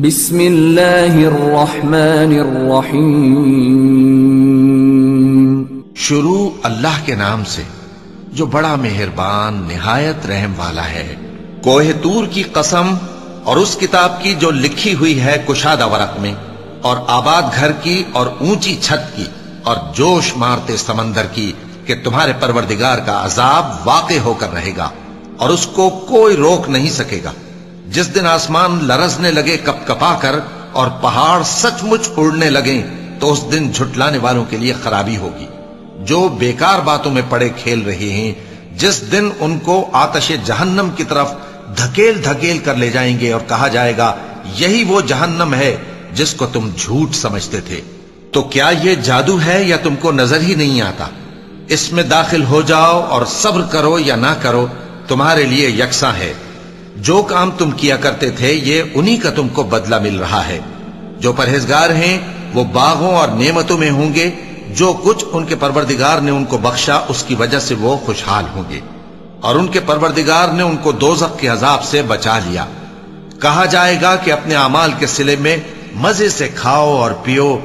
بسم اللہ الرحمن الرحیم۔ شروع اللہ کے نام سے جو بڑا مہربان نہایت رحم والا ہے۔ کوہ طور کی قسم اور اس کتاب کی جو لکھی ہوئی ہے کشادہ ورق میں، اور آباد گھر کی اور اونچی چھت کی، اور جوش مارتے سمندر کی کہ تمہارے پروردگار کا عذاب واقع ہو کر رہے گا اور اس کو کوئی روک نہیں سکے گا۔ جس دن آسمان لرزنے لگے کپ کپا کر اور پہاڑ سچ مچ اڑنے لگیں تو اس دن جھٹلانے والوں کے لیے خرابی ہوگی جو بیکار باتوں میں پڑے کھیل رہے ہیں۔ جس دن ان کو آتش جہنم کی طرف دھکیل دھکیل کر لے جائیں گے اور کہا جائے گا یہی وہ جہنم ہے جس کو تم جھوٹ سمجھتے تھے۔ تو کیا یہ جادو ہے یا تم کو نظر ہی نہیں آتا؟ اس میں داخل ہو جاؤ اور صبر کرو یا نہ کرو تمہارے لیے یکساں ہے۔ جو کام تم کیا کرتے تھے یہ انہی کا تم کو بدلہ مل رہا ہے۔ جو پرہیزگار ہیں وہ باغوں اور نعمتوں میں ہوں گے، جو کچھ ان کے پروردگار نے ان کو بخشا اس کی وجہ سے وہ خوشحال ہوں گے، اور ان کے پروردگار نے ان کو دوزخ کے عذاب سے بچا لیا۔ کہا جائے گا کہ اپنے اعمال کے صلے میں مزے سے کھاؤ اور پیو،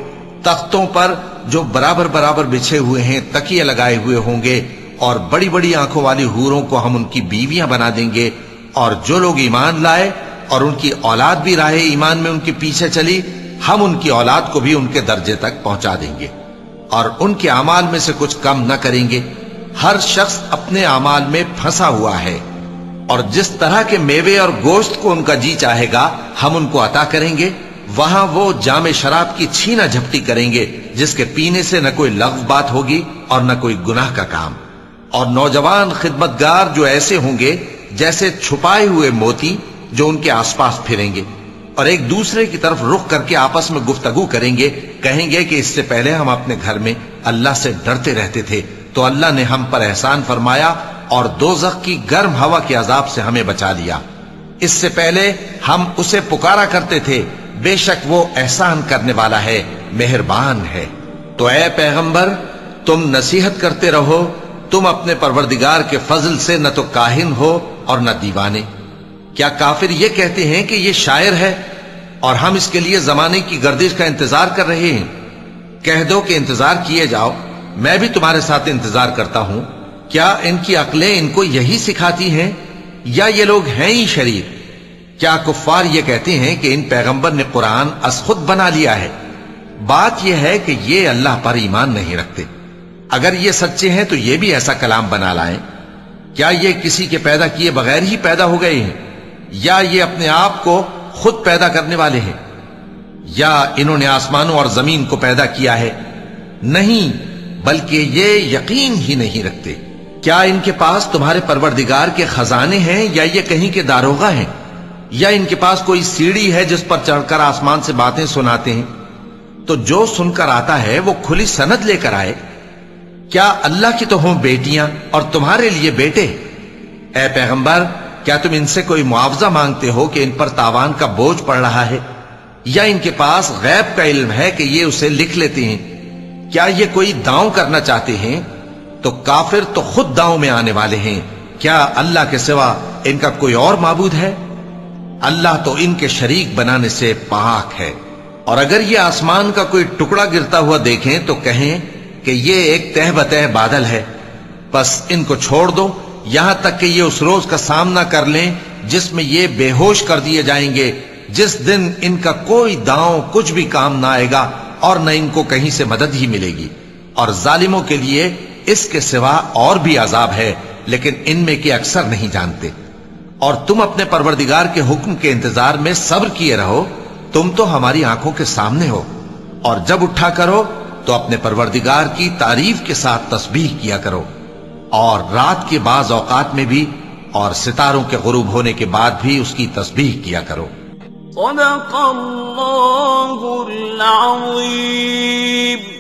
تختوں پر جو برابر برابر بچھے ہوئے ہیں تکیے لگائے ہوئے ہوں گے، اور بڑی بڑی آنکھوں والی حوروں کو ہم ان کی بیویاں بنا دیں گے۔ اور جو لوگ ایمان لائے اور ان کی اولاد بھی راہ ایمان میں ان کے پیچھے چلی، ہم ان کی اولاد کو بھی ان کے درجے تک پہنچا دیں گے اور ان کے اعمال میں سے کچھ کم نہ کریں گے۔ ہر شخص اپنے اعمال میں پھنسا ہوا ہے، اور جس طرح کے میوے اور گوشت کو ان کا جی چاہے گا ہم ان کو عطا کریں گے۔ وہاں وہ جام شراب کی چھینا جھپٹی کریں گے جس کے پینے سے نہ کوئی لغو بات ہوگی اور نہ کوئی گناہ کا کام۔ اور نوجوان خدمتگار جو ایسے ہوں گے جیسے چھپائے ہوئے موتی جو ان کے آس پاس پھریں گے، اور ایک دوسرے کی طرف رخ کر کے آپس میں گفتگو کریں گے، کہیں گے کہ اس سے پہلے ہم اپنے گھر میں اللہ سے ڈرتے رہتے تھے تو اللہ نے ہم پر احسان فرمایا اور دوزخ کی گرم ہوا کے عذاب سے ہمیں بچا لیا۔ اس سے پہلے ہم اسے پکارا کرتے تھے، بے شک وہ احسان کرنے والا ہے، مہربان ہے۔ تو اے پیغمبر تم نصیحت کرتے رہو، تم اپنے پروردگار کے فضل سے نہ تو کاہن ہو اور نہ دیوانے۔ کیا کافر یہ کہتے ہیں کہ یہ شاعر ہے اور ہم اس کے لیے زمانے کی گردش کا انتظار کر رہے ہیں؟ کہہ دو کہ انتظار کیے جاؤ، میں بھی تمہارے ساتھ انتظار کرتا ہوں۔ کیا ان کی عقلیں ان کو یہی سکھاتی ہیں یا یہ لوگ ہیں ہی شریر؟ کیا کفار یہ کہتے ہیں کہ ان پیغمبر نے قرآن از خود بنا لیا ہے؟ بات یہ ہے کہ یہ اللہ پر ایمان نہیں رکھتے۔ اگر یہ سچے ہیں تو یہ بھی ایسا کلام بنا لائیں۔ کیا یہ کسی کے پیدا کیے بغیر ہی پیدا ہو گئے ہیں، یا یہ اپنے آپ کو خود پیدا کرنے والے ہیں، یا انہوں نے آسمانوں اور زمین کو پیدا کیا ہے؟ نہیں، بلکہ یہ یقین ہی نہیں رکھتے۔ کیا ان کے پاس تمہارے پروردگار کے خزانے ہیں یا یہ کہیں کے داروغہ ہیں، یا ان کے پاس کوئی سیڑھی ہے جس پر چڑھ کر آسمان سے باتیں سناتے ہیں؟ تو جو سن کر آتا ہے وہ کھلی سند لے کر آئے۔ کیا اللہ کی تو ہوں بیٹیاں اور تمہارے لیے بیٹے؟ اے پیغمبر کیا تم ان سے کوئی معاوضہ مانگتے ہو کہ ان پر تاوان کا بوجھ پڑ رہا ہے، یا ان کے پاس غیب کا علم ہے کہ یہ اسے لکھ لیتے ہیں؟ کیا یہ کوئی داؤں کرنا چاہتے ہیں؟ تو کافر تو خود داؤں میں آنے والے ہیں۔ کیا اللہ کے سوا ان کا کوئی اور معبود ہے؟ اللہ تو ان کے شریک بنانے سے پاک ہے۔ اور اگر یہ آسمان کا کوئی ٹکڑا گرتا ہوا دیکھیں تو کہیں کہ یہ ایک تہ بتہ بادل ہے، بس ان کو چھوڑ دو یہاں تک کہ یہ اس روز کا سامنا کر لیں جس میں یہ بے ہوش کر دیے جائیں گے، جس دن ان کا کوئی داؤں کچھ بھی کام نہ آئے گا اور نہ ان کو کہیں سے مدد ہی ملے گی۔ اور ظالموں کے لیے اس کے سوا اور بھی عذاب ہے، لیکن ان میں کے اکثر نہیں جانتے۔ اور تم اپنے پروردگار کے حکم کے انتظار میں صبر کیے رہو، تم تو ہماری آنکھوں کے سامنے ہو۔ اور جب اٹھا کرو تو اپنے پروردگار کی تعریف کے ساتھ تسبیح کیا کرو، اور رات کے بعض اوقات میں بھی اور ستاروں کے غروب ہونے کے بعد بھی اس کی تسبیح کیا کرو۔ صدق اللہ العظیم۔